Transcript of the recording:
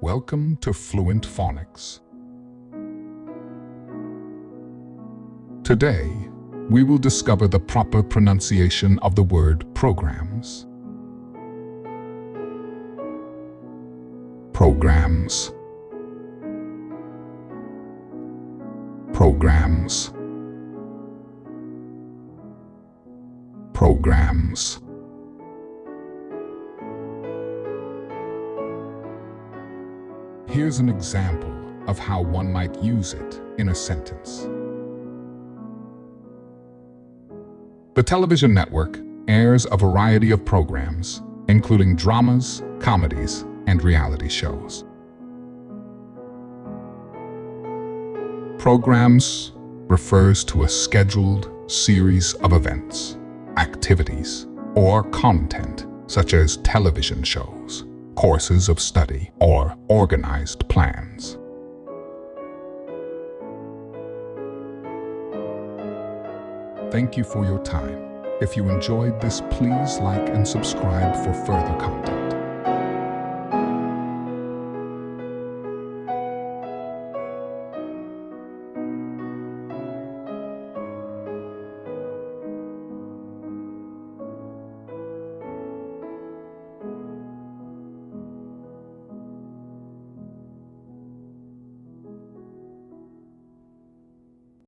Welcome to Fluent Phonics. Today, we will discover the proper pronunciation of the word programs. Programs. Programs. Programs. Here's an example of how one might use it in a sentence. The television network airs a variety of programs, including dramas, comedies, and reality shows. Programs refers to a scheduled series of events, activities, or content such as television shows, courses of study, or organized plans. Thank you for your time. If you enjoyed this, please like and subscribe for further content.